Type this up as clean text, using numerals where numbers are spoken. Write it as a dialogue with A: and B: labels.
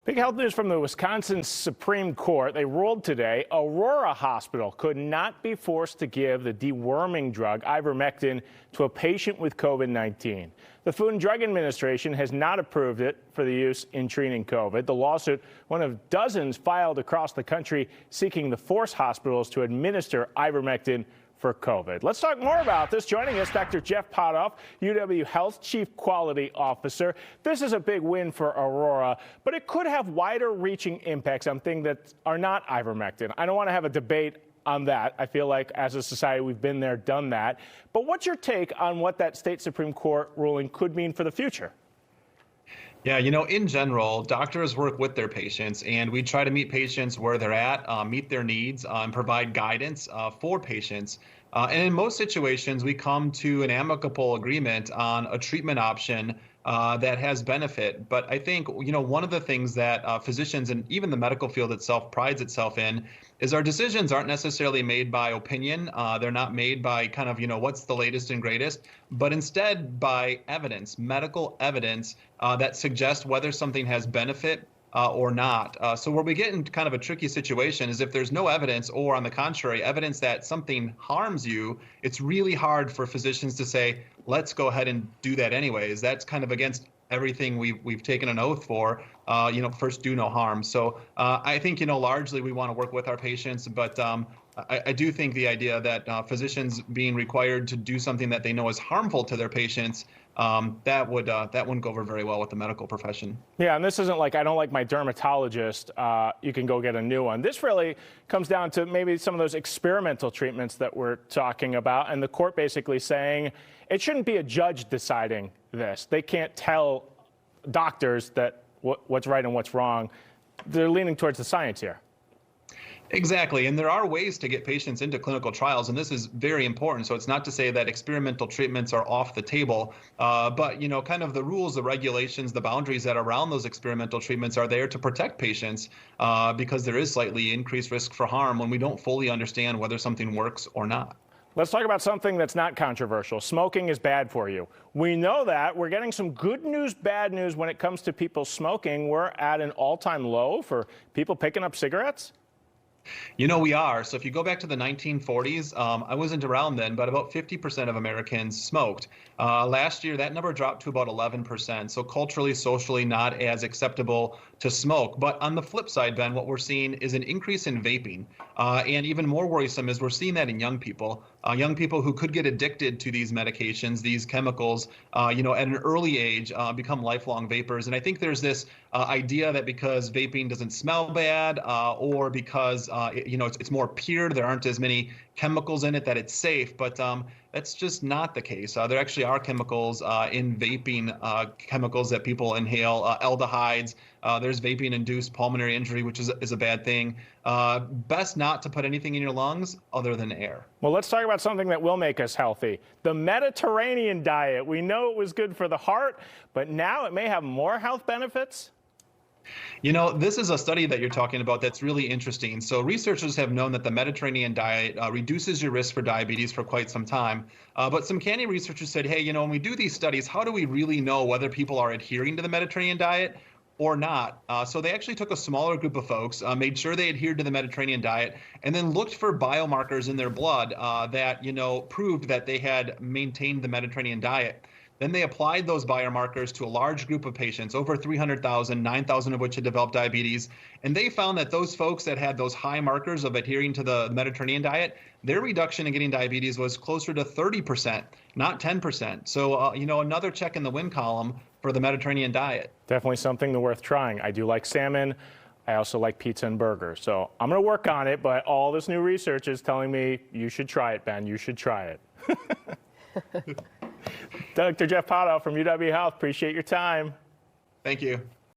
A: Big health news from the Wisconsin Supreme Court. They ruled today Aurora Hospital could not be forced to give the deworming drug ivermectin to a patient with COVID-19. The Food and Drug Administration has not approved it for the use in treating COVID. The lawsuit, one of dozens filed across the country seeking to force hospitals to administer ivermectin for COVID. Let's talk more about this. Joining us, Dr. Jeff Potoff, UW Health Chief Quality Officer. This is a big win for Aurora, but it could have wider-reaching impacts on things that are not ivermectin. I don't want to have a debate on that. I feel like as a society we've been there, done that. But what's your take on what that state Supreme Court ruling could mean for the future?
B: Yeah, in general, doctors work with their patients, and we try to meet patients where they're at, meet their needs, and provide guidance for patients. And in most situations, we come to an amicable agreement on a treatment option that has benefit. But I think, one of the things that physicians and even the medical field itself prides itself in is our decisions aren't necessarily made by opinion. They're not made by kind of, what's the latest and greatest, but instead by evidence, medical evidence that suggests whether something has benefit or not. So where we get in kind of a tricky situation is if there's no evidence, or on the contrary, evidence that something harms you, it's really hard for physicians to say, let's go ahead and do that anyways. That's kind of against everything we've taken an oath for, first do no harm. So I think, largely we want to work with our patients, but I do think the idea that physicians being required to do something that they know is harmful to their patients, that wouldn't go over very well with the medical profession.
A: Yeah, and this isn't like I don't like my dermatologist, you can go get a new one. This really comes down to maybe some of those experimental treatments that we're talking about, and the court basically saying it shouldn't be a judge deciding this. They can't tell doctors that what's right and what's wrong. They're leaning towards the science here.
B: Exactly. And there are ways to get patients into clinical trials, and this is very important. So it's not to say that experimental treatments are off the table, but, kind of the rules, the regulations, the boundaries that are around those experimental treatments are there to protect patients because there is slightly increased risk for harm when we don't fully understand whether something works or not.
A: Let's talk about something that's not controversial. Smoking is bad for you. We know that. We're getting some good news, bad news when it comes to people smoking. We're at an all-time low for people picking up cigarettes.
B: We are. So if you go back to the 1940s, I wasn't around then, but about 50% of Americans smoked. Last year, that number dropped to about 11%. So culturally, socially, not as acceptable to smoke. But on the flip side, Ben, what we're seeing is an increase in vaping. And even more worrisome is we're seeing that in young people who could get addicted to these medications, these chemicals, at an early age, become lifelong vapors. And I think there's this idea that because vaping doesn't smell bad or because it's more pure, there aren't as many chemicals in it, that it's safe, but that's just not the case. There actually are chemicals in vaping, chemicals that people inhale, aldehydes. There's vaping-induced pulmonary injury, which is a bad thing. Best not to put anything in your lungs other than air.
A: Well, let's talk about something that will make us healthy. The Mediterranean diet. We know it was good for the heart, but now it may have more health benefits.
B: This is a study that you're talking about that's really interesting. So researchers have known that the Mediterranean diet reduces your risk for diabetes for quite some time. But some canny researchers said, hey, when we do these studies, how do we really know whether people are adhering to the Mediterranean diet or not? So they actually took a smaller group of folks, made sure they adhered to the Mediterranean diet, and then looked for biomarkers in their blood that, proved that they had maintained the Mediterranean diet. Then they applied those biomarkers to a large group of patients, over 300,000, 9,000 of which had developed diabetes. And they found that those folks that had those high markers of adhering to the Mediterranean diet, their reduction in getting diabetes was closer to 30%, not 10%. So, another check in the win column for the Mediterranean diet.
A: Definitely something worth trying. I do like salmon. I also like pizza and burgers. So I'm going to work on it, but all this new research is telling me you should try it, Ben. You should try it. Dr. Jeff Potoff from UW Health, appreciate your time.
B: Thank you.